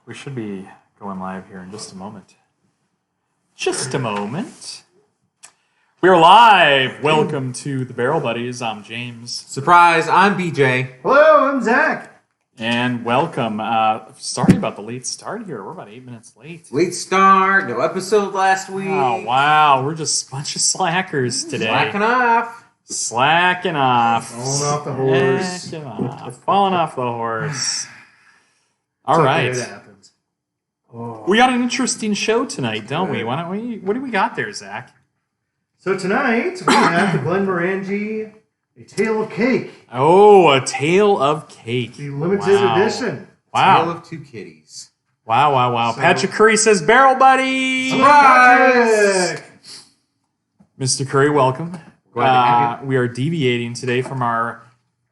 We should be going live here in just a moment. Just a moment. We're live. Welcome to the Barrel Buddies. I'm James. Surprise, I'm BJ. Hello, I'm Zach. And welcome. Sorry about the late start here. We're about 8 minutes late. Late start, no episode last week. Oh, wow. We're just a bunch of slackers today. Slacking off. Slacking off. Falling off the horse. Slacking off. Falling off the horse. All It's right. okay, it happens. Oh. We got an interesting show tonight, don't we? Why don't we? What do we got there, Zach? So tonight, we have the Glenmorangie, A Tale of Cake. Oh, A Tale of Cake. The limited edition. Wow. Tale of Two Kitties. Wow. So- Patrick Curry says, Barrel Buddy! Surprise! Mr. Curry, welcome. Glad to have you. We are deviating today from our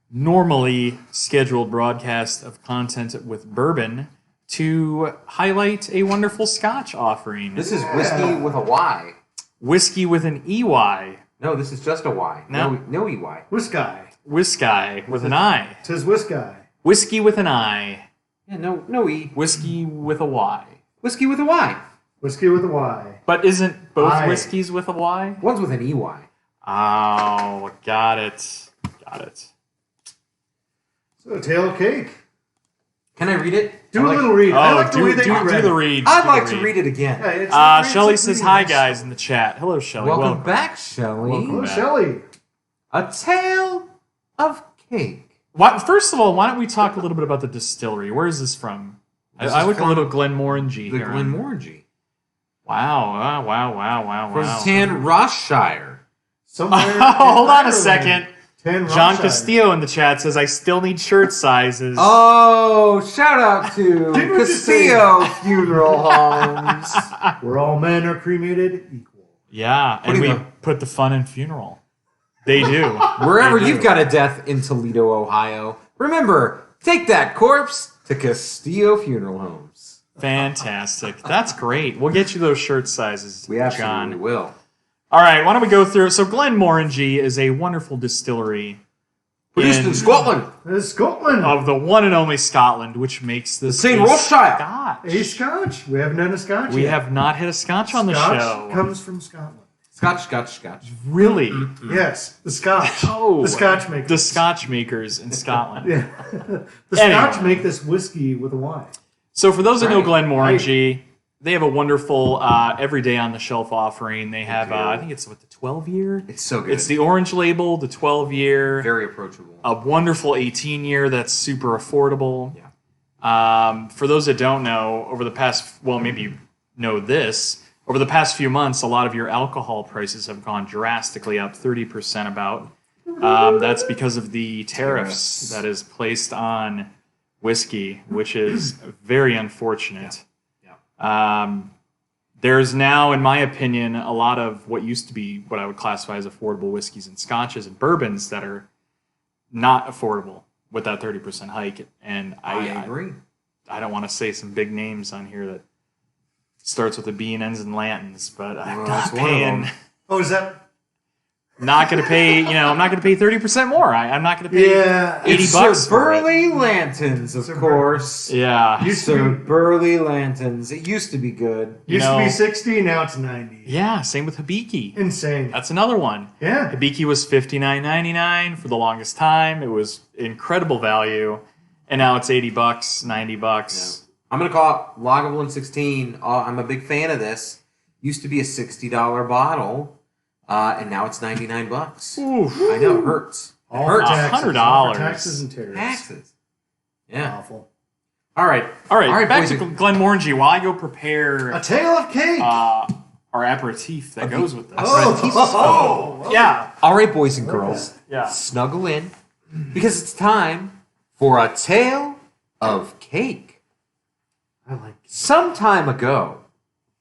normally scheduled broadcast of content with bourbon to highlight a wonderful Scotch offering. This is whiskey with a Y. Whiskey with an EY. No, this is just a Y. No. No EY. Whiskey. Whiskey with an I. Tis Whiskey. Whiskey with an I. Yeah, no E. Whiskey with a Y. Whiskey with a Y. Whiskey with a Y. But isn't both I. whiskeys with a Y? One's with an EY. Oh, got it. So, A Tale of Cake. Can I read it? Do a little read. I like the do, way that do, you do read the it. read. I'd do like the to read it again. Yeah, it's like Shelly it's says reading hi, this. guys, in the chat. Hello, Shelly. Welcome back, Shelley. Welcome Hello, back. Shelly. A Tale of Cake. First of all, why don't we talk a little bit about the distillery? Where is this from? This I is look a from little Glenmorangie The here. Glenmorangie. Wow. From Tan Rossshire. Somewhere in Hold on a Ireland. second. Ten John Rothschild. Castillo in the chat says, I still need shirt sizes. Oh, shout out to Didn't we just say Castillo Funeral Homes. Where all men are cremated equal. Yeah, and we do you put the fun in funeral. They do. Wherever They do. you've got a death in Toledo, Ohio, remember, take that corpse to Castillo Funeral Homes. Fantastic. That's great. We'll get you those shirt sizes, We absolutely John. will. All right, why don't we go through? So Glenmorangie is a wonderful distillery Produced in Scotland. This is Scotland. of the one and only Scotland, which makes this St. a Rothschild. Scotch. A Scotch. We haven't done a Scotch We yet. have not hit a Scotch on the Scotch show. comes from Scotland. Scotch. Really? Yes, the Scotch. Oh, The Scotch makers. The Scotch makers in Scotland. Yeah. The Anyway. Scotch make this whiskey with a Y. So for those that know Right. Glenmorangie, they have a wonderful everyday on the shelf offering. They have, I think it's the 12-year. It's so good. It's the orange label, the 12-year, very approachable. a wonderful 18-year that's super affordable. Yeah. For those that don't know, over the past, well, maybe you know this, over the past few months, a lot of your alcohol prices have gone drastically up, 30% about. That's because of the tariffs that is placed on whiskey, which is very unfortunate. There's now, in my opinion, a lot of what used to be what I would classify as affordable whiskeys and scotches and bourbons that are not affordable with that 30% hike. And I agree. I don't want to say some big names on here that starts with a B and ends in Lantons, but I'm Well, not that's one of paying. them. Oh, is that? Not going to pay. I'm not going to pay 30% more. I'm not going to pay Yeah. $80 It's for Sir Burley Lantons, of Sir course. Yeah. Used Sir to be, Burley Lanterns. It used to be good. used to know- be 60, now it's 90. Yeah. Same with Hibiki. Insane. That's another one. Yeah. Hibiki was $59.99 for the longest time. It was incredible value, and now it's $80, $90. I'm going to call it Lagavulin 16. I'm a big fan of this. Used to be a $60 bottle, and now it's $99. Oof. I know, it hurts. It All hurts. for taxes. $100. All for taxes and tariffs. Taxes. Yeah. Awful. All right. All right, back boys to and- Glenmorangie while I go prepare A Tale of Cake. our aperitif that goes with this. Oh. Yeah. All right, boys and girls. Yeah. Snuggle in, because it's time for a tale of cake. I like it. Some time ago,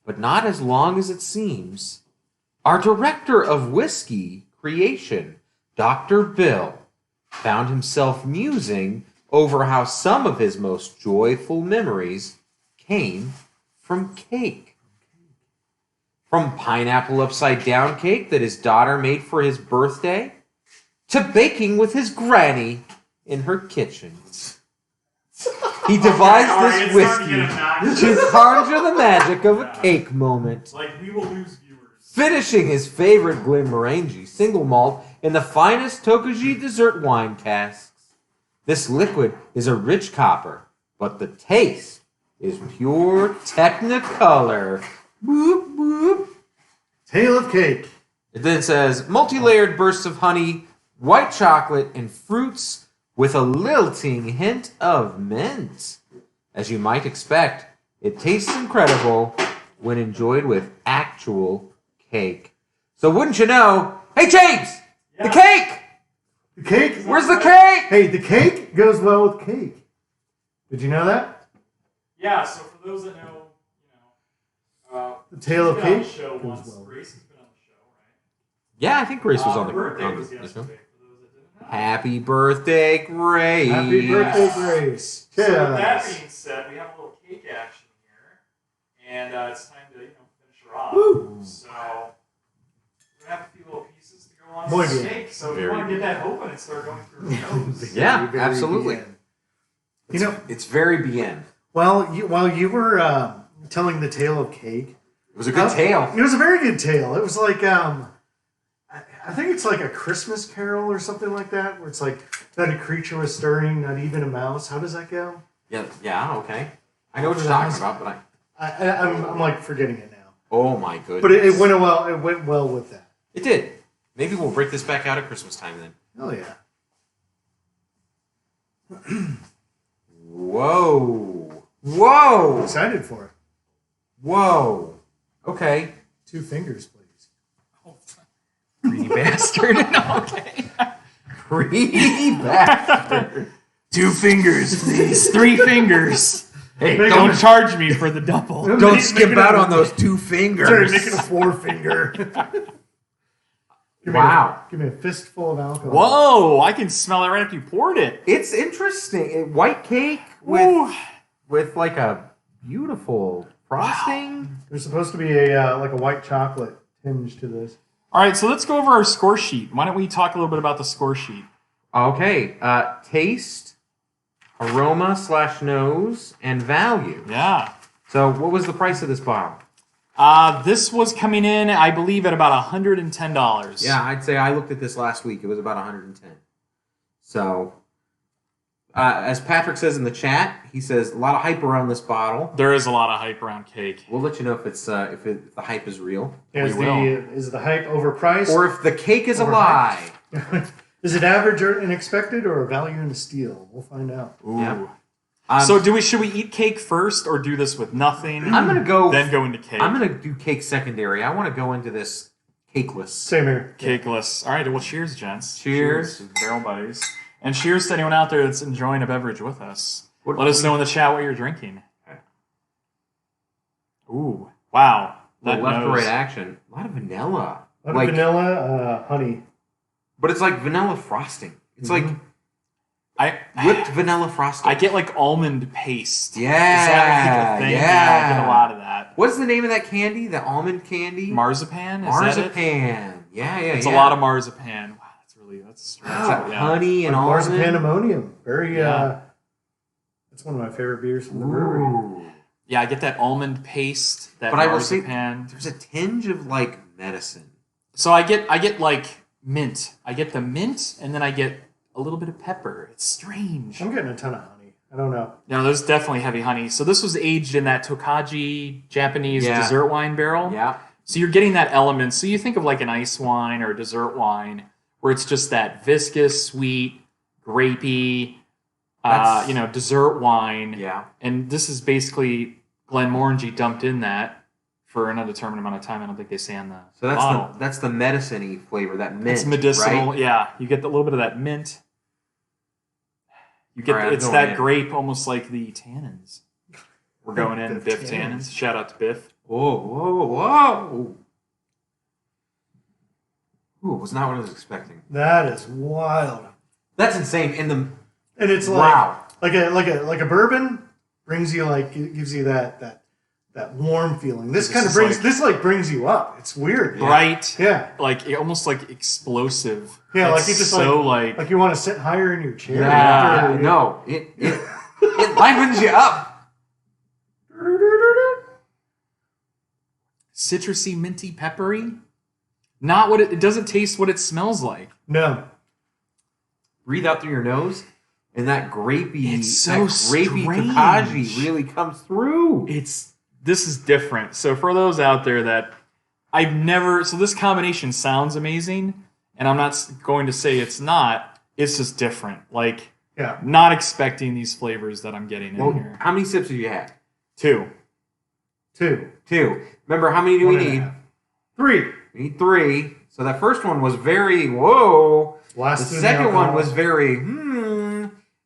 but not as long as it seems, our director of whiskey creation, Dr. Bill, found himself musing over how some of his most joyful memories came from cake. From pineapple upside down cake that his daughter made for his birthday, to baking with his granny in her kitchen. he devised this It's starting to whiskey get obnoxious. to conjure the magic of a cake moment. Like, we will lose viewers. Finishing his favorite Glenmorangie single malt in the finest Tokaji dessert wine casks. This liquid is a rich copper, but the taste is pure Technicolor. Boop, boop. Tale of Cake. It then says, multi-layered bursts of honey, white chocolate, and fruits with a lilting hint of mint. As you might expect, it tastes incredible when enjoyed with actual cake. So wouldn't you know, hey James, the cake! The cake? Where's the cake? Hey, the cake goes well with cake. Did you know that? Yeah, so for those that know, The Tale of she's been on Cake the show goes once. well. Grace has been on the show, right? Yeah, I think Grace was on the birthday was show. yesterday, for those that didn't know. Happy birthday, Grace. Happy birthday, Grace. So with that Cheers. being said, we have a little cake action here, and it's time to finish her off. Woo. So we have a few little pieces to go on Muy with the bien. cake. So if Very you want to good. get that open and start going through her nose. Yeah, Very absolutely. bien. You know, It's very bien. while you were telling the tale of cake, It was a good tale. It was a very good tale. It was like I think it's like a Christmas Carol or something like that, where it's like not a creature was stirring, not even a mouse. How does that go? Yeah, okay. I know what you're talking about, but I'm like forgetting it now. oh my goodness. But it went well. It went well with that. It did. Maybe we'll break this back out at Christmas time then. Oh yeah. Whoa. Whoa. Excited for it. Whoa. Okay. 2 fingers, please. Greedy bastard. No, okay. Greedy bastard. 2 fingers, please. 3 fingers. Hey, Make Don't it- charge me for the double. don't Make skip it out a- on those 2 fingers. Sorry, making a 4 finger. Wow. Give me a fistful of alcohol. Whoa! I can smell it right after you poured it. It's interesting. White cake Woo. with like a beautiful frosting. There's supposed to be a like a white chocolate tinge to this. All right, so let's go over our score sheet. Why don't we talk a little bit about the score sheet? Okay. Taste, aroma / nose, and value. Yeah. So what was the price of this bottle? This was coming in, I believe, at about $110. Yeah, I'd say I looked at this last week. It was about 110. So, as Patrick says in the chat, he says a lot of hype around this bottle. There is a lot of hype around cake. We'll let you know if it's if the hype is real Is We will. is the hype overpriced? or if the cake is a Overhyped. lie. Is it average or unexpected or a value in a steal? We'll find out. Ooh. Yeah. So should we eat cake first or do this with nothing? I'm gonna go. Then go into cake. I'm gonna do cake secondary. I want to go into this cakeless. Same here. Cakeless. All right, well, cheers, gents. Cheers. Barrel buddies. And cheers to anyone out there that's enjoying a beverage with us. What- Let us know in the chat what you're drinking. Ooh, wow. Left to nose. right action. A lot of vanilla. A lot of vanilla, honey. But it's like vanilla frosting. It's like I whipped vanilla frosting. I get like almond paste. Yeah, Is that like a thing? yeah. I get a lot of that. What's the name of that candy? The almond candy? Marzipan? Is Marzipan. Yeah. It's a lot of marzipan. Wow, that's strange. Wow, Yeah. honey and Like almond. Marzipanimmonium. Very, Yeah. that's one of my favorite beers from the brewery. Ooh. Yeah, I get that almond paste, that But I will say marzipan. there's a tinge of like medicine. So I get like mint. I get the mint, and then I get a little bit of pepper. It's strange. I'm getting a ton of honey. I don't know. No, there's definitely heavy honey. So this was aged in that Tokaji Japanese Yeah. dessert wine barrel. Yeah. So you're getting that element. So you think of like an ice wine or a dessert wine, where it's just that viscous, sweet, grapey, dessert wine. Yeah. And this is basically Glenmorangie dumped in that for an undetermined amount of time. I don't think they say on the So bottle. that's the medicine-y flavor, that mint. It's medicinal. right? Yeah, you get a little bit of that mint. You get All right, I'm it's going that in. grape, almost like the tannins. We're going in Biff Biff tannins. tannins. Shout out to Biff. Whoa. Ooh, was not what I was expecting. That is wild. That's insane. In the And it's Wow. like a bourbon brings you gives you that warm feeling. This kind of is brings you up. It's weird. Bright. Yeah. Like almost like explosive. Yeah, It's like you just so like you want to sit higher in your chair. Yeah. after- no, it It livens you up. Citrusy, minty, peppery. Not what it doesn't taste what it smells like. No. Breathe out through your nose, and that grapey, It's so grapey strange. Tokaji really comes through. This is different. So for those out there that so this combination sounds amazing, and I'm not going to say it's not. It's just different. Like, Yeah. not expecting these flavors that I'm getting in here. How many sips have you had? 2. 2. 2. Remember, how many do we 1.5. need? 3. We need 3. So that first one was very, whoa. Last The second one was very,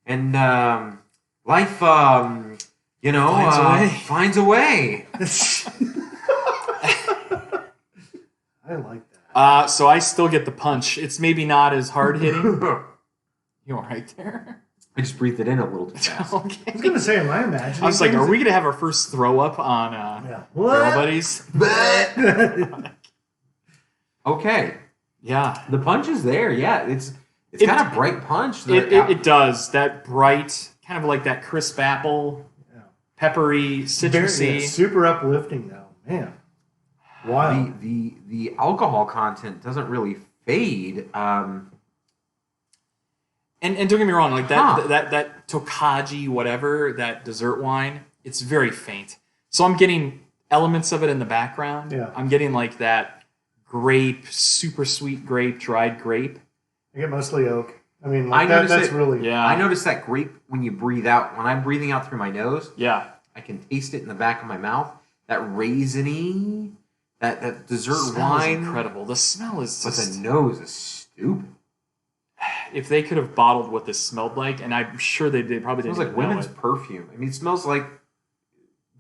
and life, finds a way. I like that. So I still get the punch. It's maybe not as hard hitting. You all right there? I just breathed it in a little too fast. Okay. I was going to say, am I imagining? I was like, things are we going to have our first throw up on Barrel Buddies? Okay. Yeah. The punch is there. Yeah, it's got a bright punch. It does. That bright, kind of like that crisp apple, peppery, citrusy. Super uplifting, though. Man. Wow. The alcohol content doesn't really fade. And don't get me wrong, like that Tokaji, whatever, that dessert wine, it's very faint. So I'm getting elements of it in the background. Yeah. I'm getting like that grape, super sweet grape, dried grape. I get mostly oak. I mean, like that's really... Yeah. I notice that grape when you breathe out. When I'm breathing out through my nose, Yeah. I can taste it in the back of my mouth. That raisiny, that dessert Smell is wine. incredible. The smell is But just... the nose is stupid. If they could have bottled what this smelled like, and I'm sure they probably It didn't smells like even know women's it. perfume. I mean, it smells like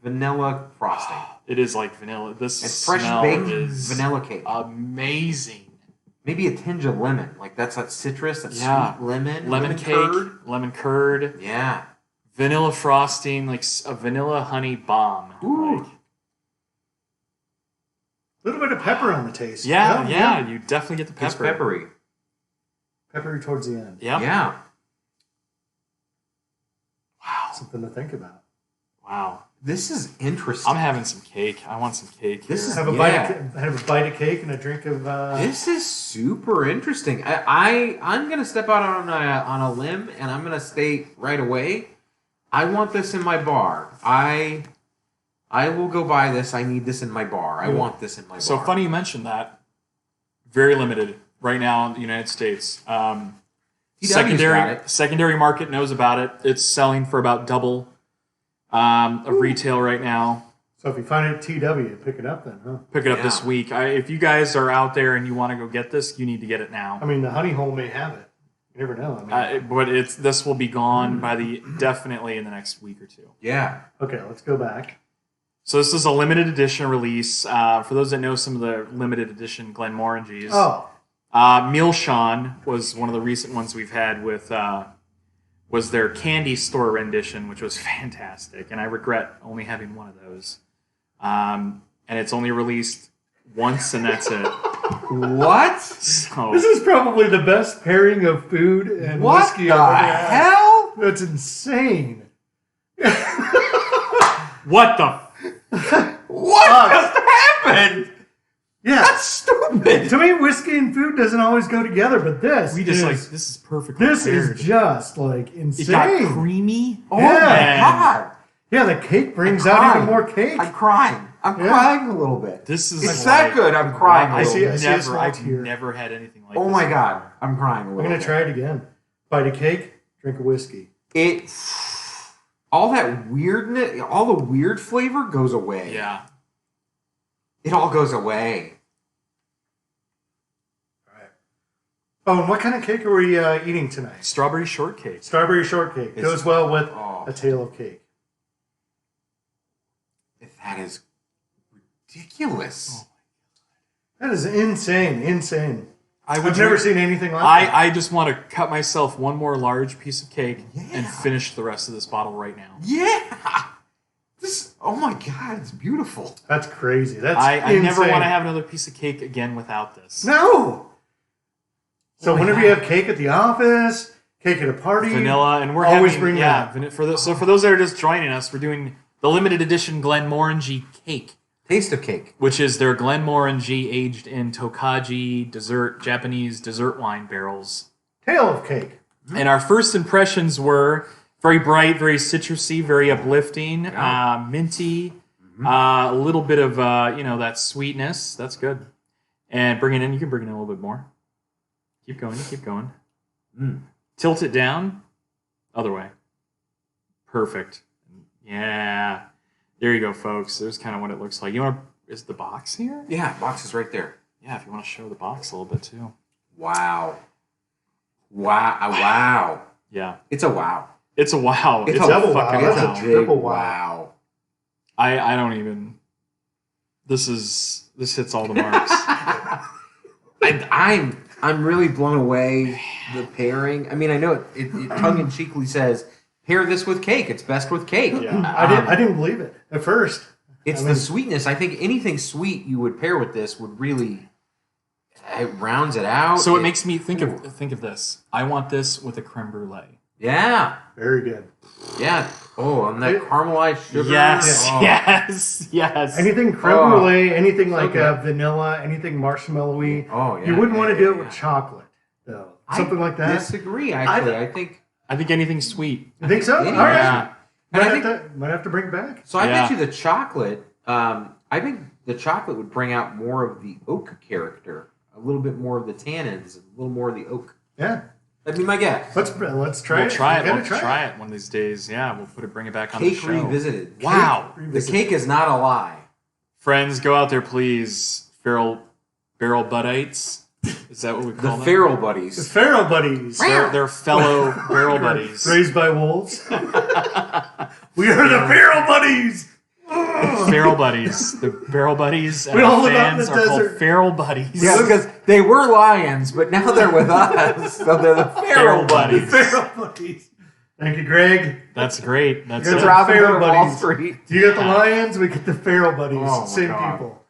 vanilla frosting. It is like vanilla. This And fresh smell baked is vanilla cake. amazing. Maybe a tinge of lemon. Like that citrus, that Yeah. sweet lemon. Lemon cake, curd. lemon curd, Yeah. vanilla frosting, like a vanilla honey bomb. Ooh. Like, A little bit of pepper on the taste. yeah, you definitely get the pepper. It's peppery. Peppery towards the end. Yep. Yeah. Wow. Something to think about. Wow. This is interesting. I'm having some cake. I want some cake. This here. is- Have a bite of cake and a drink of... This is super interesting. I'm gonna step out on a limb and I'm gonna state right away. I want this in my bar. I will go buy this. I need this in my bar. I want this in my bar. So funny you mentioned that. Very limited right now in the United States. got it. Secondary market knows about it. It's selling for about double of retail right now. So if you find it at TW, pick it up then, huh? Pick it up Yeah. this week. If you guys are out there and you want to go get this, you need to get it now. I mean, the honey hole may have it. You never know. I mean, But this will be gone by definitely in the next week or two. Yeah. okay, let's go back. So this is a limited edition release. For those that know some of the limited edition Glenmorangies, Oh, Mealshawn was one of the recent ones we've had with was their candy store rendition, which was fantastic, and I regret only having one of those. And it's only released once, and that's it. What? So this is probably the best pairing of food and What whiskey the I've ever had. hell? That's insane. what the? What just happened? Yeah. That's stupid. To me, whiskey and food doesn't always go together, but this We just is, like this is perfectly. this paired. is just like It insane. got creamy. Oh Yeah. my god. Yeah, the cake brings I'm out crying. even more cake. I'm crying. I'm Yeah. crying a little bit. This is It's that good. I'm crying a I little see- bit. I see a small I've tear. never had anything like Oh this. my god. I'm crying a I'm little gonna bit. try it again. Bite of cake, drink of whiskey. It all that weirdness, all the weird flavor goes away. Yeah. It all goes away. Oh, and what kind of cake are we eating tonight? Strawberry shortcake. Strawberry shortcake. It's- Goes well with Oh. a tail of cake. That is ridiculous. That is insane. Insane. I would I've never drink- seen anything like that. I just want to cut myself one more large piece of cake and Yeah. finish the rest of this bottle right now. Yeah. This. Oh my god. It's beautiful. That's crazy. That's I never insane. want to have another piece of cake again without this. No. So Oh my whenever God. you have cake at the office, Cake at a party. vanilla, and we're Always having bring that. So for those that are just joining us, we're doing the limited edition Glenmorangie Cake, Taste of cake. which is their Glenmorangie aged in Tokaji Japanese dessert wine barrels. Tail of cake. And our first impressions were very bright, very citrusy, very uplifting, minty, a little bit of that sweetness. That's good. And bring it in. You can bring it in a little bit more. Keep going. Keep going. Tilt it down. Other way. Perfect. Yeah. There you go, folks. There's kind of what it looks like. Is the box here? Yeah, box is right there. Yeah, if you want to show the box a little bit too. Wow. Wow. Yeah. It's a wow. It's a wow. It's a double fucking wow. That's wow. a triple wow. I don't even. This hits all the marks. I'm really blown away. The pairing. I mean, I know it tongue in cheekily says pair this with cake. It's best with cake. Yeah. I didn't believe it at first. It's the sweetness. I think anything sweet you would pair with this would really it rounds it out. So it makes me think of this. I want this with a creme brulee. Yeah. Very good. Yeah. Oh, and that caramelized sugar. Yes. Oh. Yes. Anything creme brulee, anything like Okay. Vanilla, anything marshmallowy. Oh, yeah. You wouldn't want to do it yeah. with chocolate, though. Something like I that. disagree, actually. I think... I think anything sweet. You think so? Yeah. All right. Yeah. And Might have to bring it back. So I Yeah. bet you the chocolate, I think the chocolate would bring out more of the oak character, a little bit more of the tannins, a little more of the oak. Yeah. That'd be my guess. Let's try We'll it. try it. We gotta We'll try it one of these days. Yeah, we'll bring it back on the Cake show. revisited. Wow. The cake is not a lie. Friends, go out there, please. Barrel Buddites. Is that what we The call them? feral The buddies. Feral Buddies. They're fellow barrel buddies. Raised by wolves. We are the Feral Buddies. Feral buddies. The barrel buddies and We all our live out in fans the are called desert. feral buddies. Yeah, because they were lions, but now they're with us. So they're the feral Feral buddies. buddies. Feral Buddies. Thank you, Greg. That's great. That's Good It's it. job. Robin Hood of Feral Wall buddies. Street. You got the Lions, we get the Feral Buddies. Oh, my Same God. people.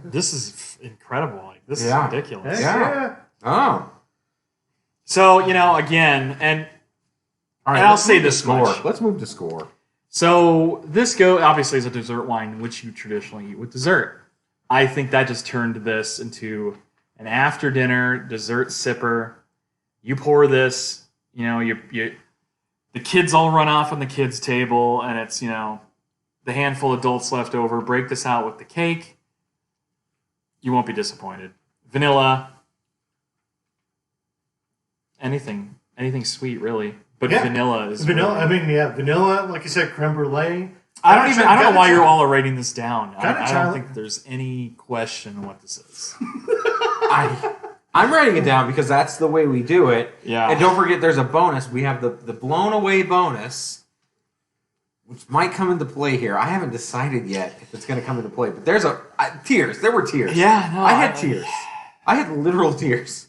This is incredible. Like, this Yeah. is ridiculous. Heck Yeah. Oh. So, again, and All right, And I'll let's say move to this score. much. Let's move to score. so this obviously is a dessert wine, which you traditionally eat with dessert. I think that just turned this into an after dinner dessert sipper. You pour this, the kids all run off on the kids' table, and it's, the handful of adults left over. Break this out with the cake. You won't be disappointed. Vanilla. Anything sweet, really. But Yeah. vanilla is Vanilla. really- Vanilla. Like you said, creme brulee. I don't know why Gotta you're try- all are writing this down. Gotta I try don't it. think there's any question what this is. I'm writing it down because that's the way we do it. Yeah. And don't forget, there's a bonus. We have the blown away bonus, which might come into play here. I haven't decided yet if it's going to come into play, but there's tears. There were tears. Yeah, no, I had tears. I had literal tears.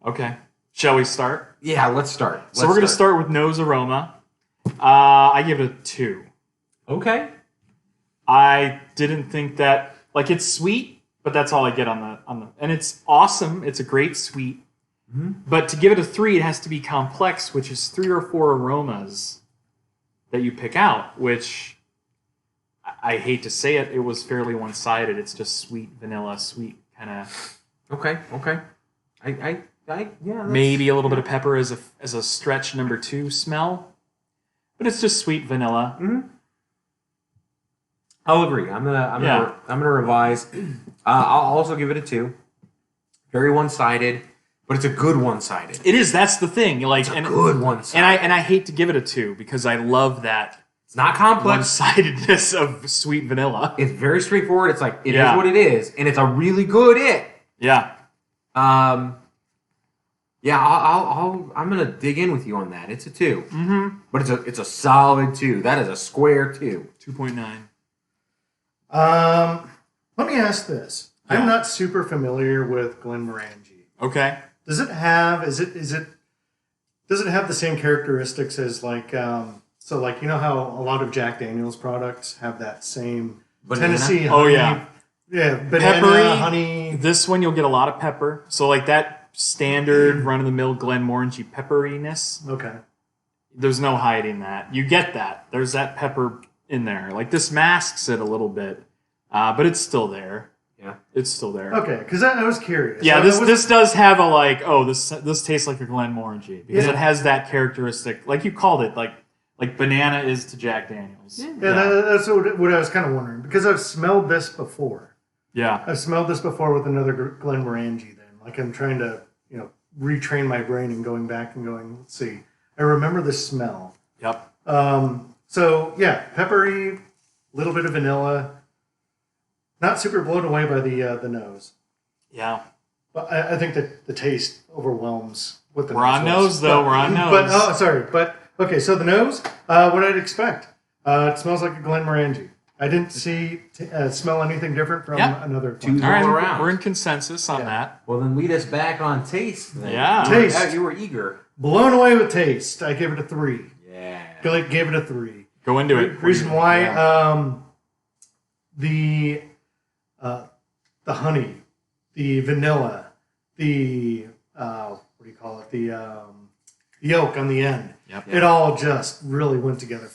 Okay. Shall we start? Yeah, let's start. So we're going to start with nose aroma. I give it a 2. Okay. I didn't think that it's sweet, but that's all I get on the and it's awesome. It's a great sweet. Mm-hmm. But to give it a 3, it has to be complex, which is 3 or 4 aromas that you pick out, which I hate to say it, it was fairly one-sided. It's just sweet vanilla, sweet kind of Okay. I yeah. That's, maybe a little bit of pepper as a stretch number 2 smell. But it's just sweet vanilla. Mm-hmm. I'll agree. I'm gonna revise. I'll also give it a 2. Very one-sided, but it's a good one-sided. It is. That's the thing. Good one-sided. And I hate to give it a 2 because I love that It's not complex. one-sidedness of sweet vanilla. It's very straightforward. It's like it is Yeah. what it is, and it's a really good it. Yeah. Yeah, I'm gonna dig in with you on that. It's a 2, but it's a solid 2. That is a square 2. 2.9. Let me ask this. Yeah. I'm not super familiar with Glenmorangie. Okay. Does it have does it have the same characteristics as you know how a lot of Jack Daniel's products have that same Banana? Tennessee honey? Oh, yeah. Yeah, banana, Peppery. honey. This one you'll get a lot of pepper. So that standard run-of-the-mill Glenmorangie pepperiness. Okay. There's no hiding that. You get that. There's that pepper in there. Like, this masks it a little bit, but it's still there. Yeah. It's still there. Okay, because I was curious. Yeah, I was- this does have a, like, this tastes like a Glenmorangie. Because it has that characteristic, like you called it, like banana is to Jack Daniels. Yeah, that's what I was kind of wondering. Because I've smelled this before. Yeah. I've smelled this before with another Glenmorangie then. Like, I'm trying to, retrain my brain and going back and going, let's see. I remember the smell. Yep. So, yeah, peppery, little bit of vanilla. Not super blown away by the nose. Yeah. But I think that the taste overwhelms what the We're on nose, though. We're on nose. But, okay, so the nose, what I'd expect. It smells like a Glenmorangie. I didn't smell anything different from another Two. All right, around. we're in consensus on that. Well, then lead us back on taste. Then. Yeah. Taste. You were eager. Blown away with taste. I gave it a 3. Yeah. Gave it a 3. Go into it. Reason why, the honey, the vanilla, the what do you call it? The yolk on the end. Yep. It all just really went together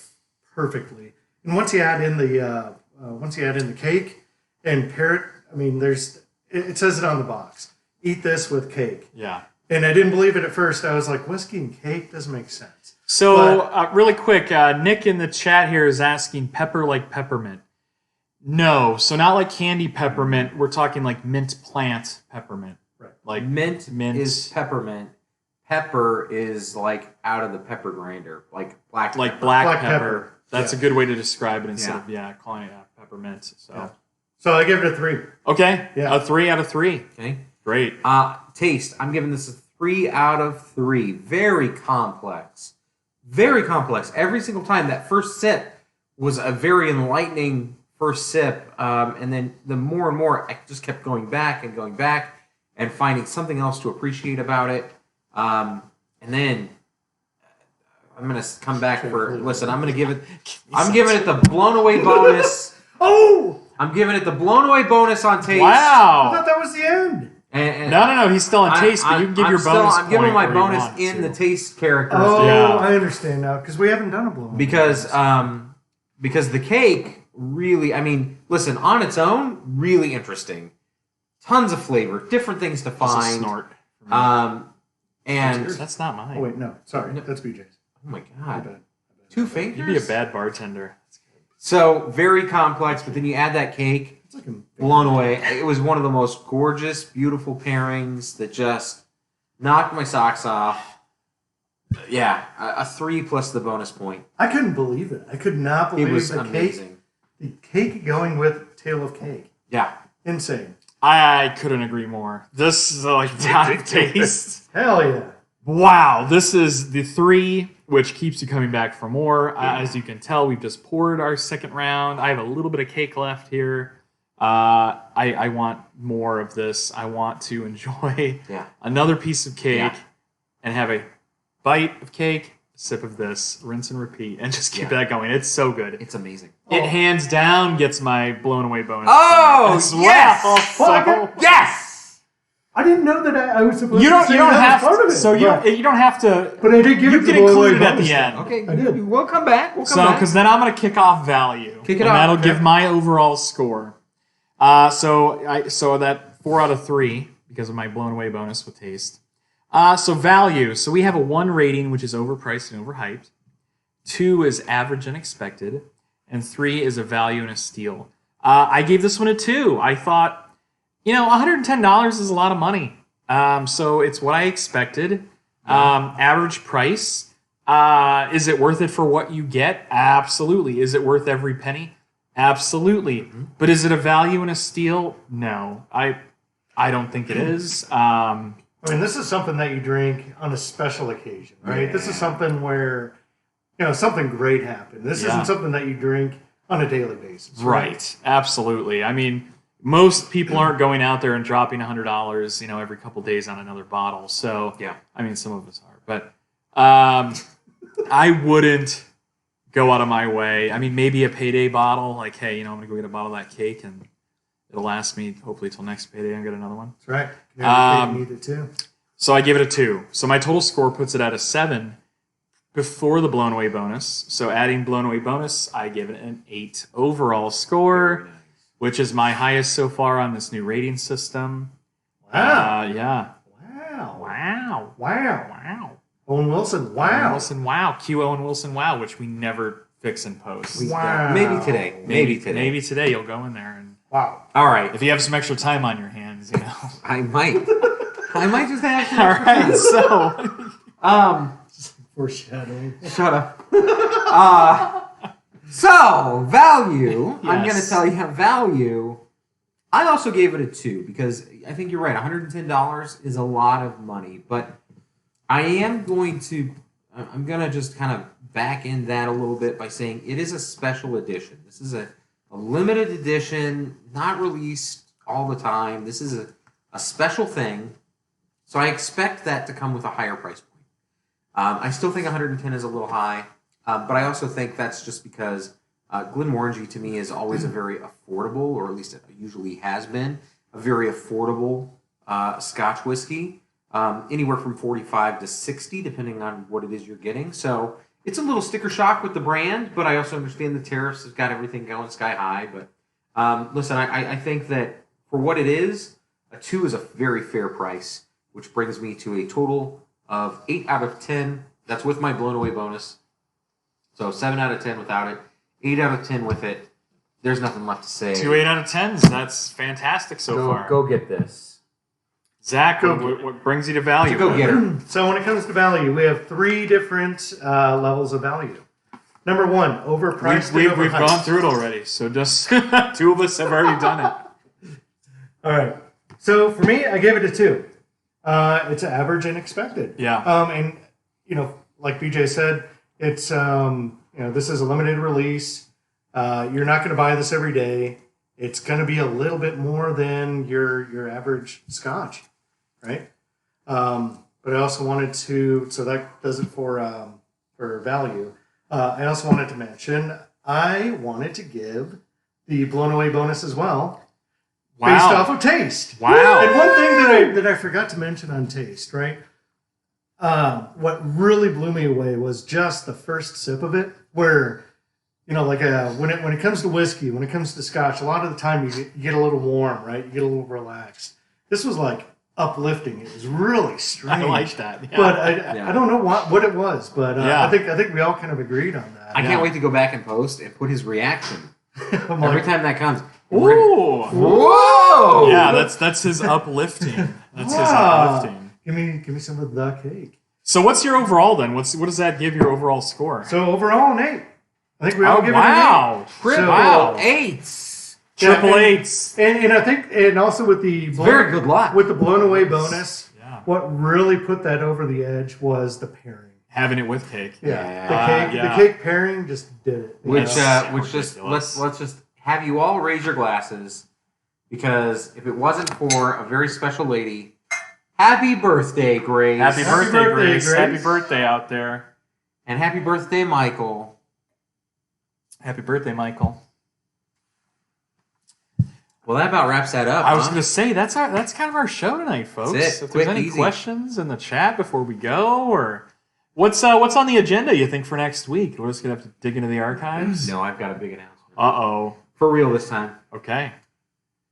perfectly. And once you add in the cake and pair it, I mean, it says it on the box. Eat this with cake. Yeah. And I didn't believe it at first. I was like, whiskey and cake doesn't make sense. So, really quick, Nick in the chat here is asking pepper like peppermint. No, so not like candy peppermint. We're talking like mint plant peppermint. Right. Like Mint is peppermint. Pepper is like out of the pepper grinder, like black pepper. Like black Black pepper. pepper. That's Yeah. a good way to describe it instead of calling it peppermint. So Yeah. So I gave it a 3. okay, Yeah. a 3 out of 3. Okay. Great. Taste. I'm giving this a 3 out of 3. Very complex. Very complex. Every single time. That first sip was a very enlightening first sip. And then the more and more, I just kept going back and finding something else to appreciate about it. And then I'm going to come back listen, I'm going to give it, I'm giving it the blown away bonus. Oh! I'm giving it the blown away bonus on taste. I Wow. thought that was the end. And No, he's still on taste, but you can give your bonus. I'm giving point my where you bonus want in to. the taste characteristic. Oh, Yeah. I understand now. Because we haven't done a blow. Because the cake really, I mean, listen, on its own, really interesting. Tons of flavor, different things to That's a find. snort. And That's not mine. Oh, wait, no. Sorry. That's BJ's. oh my My god, bad. 2 fingers. You'd be a bad bartender. So very complex, but then you add that cake, It's like a blown away. It was one of the most gorgeous, beautiful pairings that just knocked my socks off. Yeah, a 3 plus the bonus point. I couldn't believe it. I could not It believe was the amazing. cake going with Tale of Cake. Yeah. Insane. I couldn't agree more. This is like that taste. Hell yeah. Wow, this is the 3, which keeps you coming back for more. As you can tell, we've just poured our second round. I have a little bit of cake left here. I want more of this. I want to enjoy another piece of cake and have a bite of cake, a sip of this, rinse and repeat, and just keep that going. It's so good. It's amazing. It hands down gets my blown away bonus. Oh, point as yes! well. So- Yes! I didn't know that I was supposed you to don't say have that was part of to. it. So you don't have to. But I did give You it can the blow-away include it at bonus the then. end. Okay, I did. we'll come back. So, because then I'm going to kick off value. Kick it and off, that'll okay. give my overall score. So that 4 out of 3 because of my blown away bonus with taste. So value. So we have a 1 rating, which is overpriced and overhyped. 2 is average and expected, and 3 is a value and a steal. I gave this one a 2. I thought, $110 is a lot of money. So it's what I expected. Average price. Is it worth it for what you get? Absolutely. Is it worth every penny? Absolutely. Mm-hmm. But is it a value and a steal? No. I don't think it is. I mean, this is something that you drink on a special occasion, right? Yeah. This is something where, something great happened. This isn't something that you drink on a daily basis. Right. Absolutely. I mean, most people aren't going out there and dropping $100, every couple days on another bottle. So, I mean, some of us are. But I wouldn't go out of my way. I mean, maybe a payday bottle. Like, hey, I'm going to go get a bottle of that cake and it'll last me hopefully till next payday and get another one. That's right. You need it too. So I give it a 2. So my total score puts it at a 7 before the blown away bonus. So adding blown away bonus, I give it an 8 overall score, Very nice. which is my highest so far on this new rating system. Wow. Yeah. Wow. Wow. Wow. Wow. Owen Wilson. Owen Wow. Wilson, wow. Q Owen Wilson, wow, which we never fix in post. Wow. Maybe today. Maybe today. Maybe today you'll go in there and Wow. All right. if you have some extra time on your hands, you know. I might. I might just have some. All right, so Foreshadowing. Shut up. So, value. I'm going to Yes. tell you value. I also gave it a 2 because I think you're right. $110 is a lot of money, but I'm going to just kind of back in that a little bit by saying it is a special edition. This is a limited edition, not released all the time. This is a special thing. So I expect that to come with a higher price point. I still think 110 is a little high, but I also think that's just because Glenmorangie to me is always a very affordable, or at least it usually has been, a very affordable Scotch whiskey, anywhere from 45 to 60, depending on what it is you're getting. So it's a little sticker shock with the brand, but I also understand the tariffs have got everything going sky high. But listen, I think that for what it is, a 2 is a very fair price, which brings me to a total of 8 out of 10. That's with my blown away bonus. So 7 out of 10 without it, 8 out of 10 with it. There's nothing left to say. 2 8 out of 10s. That's fantastic so far. Go get this. Zach, what brings you to value? Go get her. So when it comes to value, we have 3 different levels of value. Number 1, overpriced. We've and overhyped. gone through it already, so just 2 of us have already done it. All right. So for me, I gave it a 2. It's average and expected. Yeah. And like BJ said, it's this is a limited release. You're not going to buy this every day. It's going to be a little bit more than your average Scotch, right? But I also wanted to, so that does it for value. I also wanted to mention I wanted to give the blown away bonus as well. Wow. Based off of taste. Wow. And one thing that I forgot to mention on taste, right? What really blew me away was just the first sip of it, where, when it comes to whiskey, when it comes to Scotch, a lot of the time you get a little warm, right? You get a little relaxed. This was like uplifting. It was really strange. I like that. Yeah. But I don't know what it was, but Yeah. I think we all kind of agreed on that. I can't wait to go back and post and put his reaction. I'm Every like, time that comes. Ooh. Whoa! Yeah, that's his uplifting. That's his wow. uplifting. Give me some of the cake. So what's your overall then? What does that give your overall score? So overall, an 8. I think we all give wow. it an 8. Triple Wow. 8s. Triple Yeah, and- eights. And I think, and also with the Very good luck. with the blown away bonus, Yeah. what really put that over the edge was the pairing. Having it with cake. The cake pairing just did it. you Which know? which just ridiculous. let's just have you all raise your glasses, because if it wasn't for a very special lady, happy birthday, Grace. Happy birthday, Grace. Grace. Happy birthday out there. And happy birthday, Michael. Happy birthday, Michael. Well, that about wraps that up. I was huh? going to say that's kind of our show tonight, folks. That's it. If Quick, there's any easy. questions in the chat before we go, or what's on the agenda you think for next week? We're just going to have to dig into the archives. No, I've got a big announcement. Uh-oh. For real this time. Okay.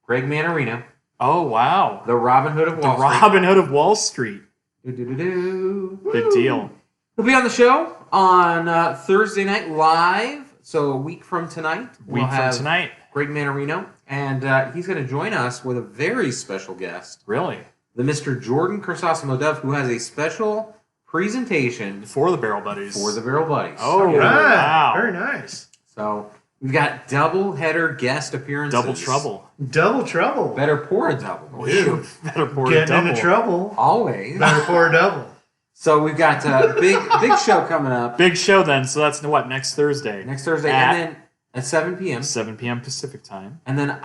Greg Manarino, Oh wow. the Robin Hood of The Wall Street. Robin Hood of Wall Street. Do-do-do-do. Big deal. He'll be on the show on Thursday Night Live. So a week from tonight, Week from tonight. Greg Manarino, and he's going to join us with a very special guest, Really? the Mr. Jordan Chrysostom Dove, who has a special presentation For the Barrel Buddies. for the Barrel Buddies. Oh, All right. wow. Very nice. So we've got double header guest appearances. Double trouble. Double trouble. Better pour a double. Ew. Better pour a Getting double. into trouble. Always. Better pour a double. So we've got a big show coming up Big show then. So that's what, next Thursday? next Thursday, At- and then at 7 p.m. 7 p.m. Pacific time. And then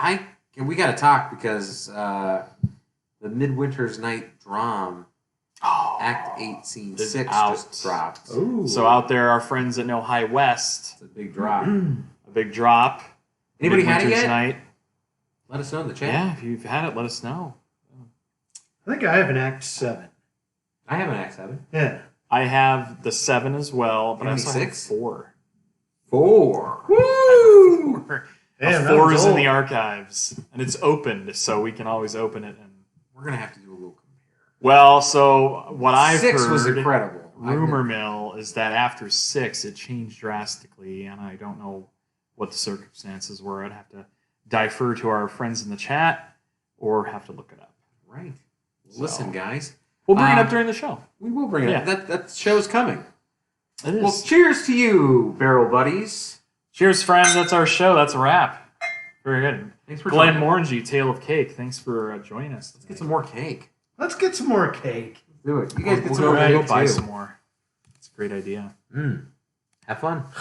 we got to talk because the Midwinter's Night Drum Oh. Act 8, Scene Is 6 out. just dropped. Ooh. So out there, our friends that know High West, It's a big drop. a big drop. Anybody had it Midwinter's yet? Night. Let us know in the chat. Yeah, if you've had it, let us know. I think I have an Act 7. I have an X7. Yeah. I have the 7 as well, but I also have 96? 4. 4. Woo! A Damn, that 4 was is in old. the archives, and it's opened, so we can always open it. And We're going to have to do a little compare. well, so what I've 6 heard, was incredible. rumor mill, is that after 6 it changed drastically, and I don't know what the circumstances were. I'd have to defer to our friends in the chat or have to look it up. Right. So- Listen, guys. We'll bring it up during the show. We will bring it Yeah. up. That show's coming. It is. Well, cheers to you, Barrel Buddies. Cheers, friends. That's our show. That's a wrap. Very good. Thanks for joining. Glenmorangie, Tale of Cake. Thanks for joining us. Let's get some more cake. Let's get some more cake. Do it. You guys get We'll some more go cake buy too. some more. It's a great idea. Have fun.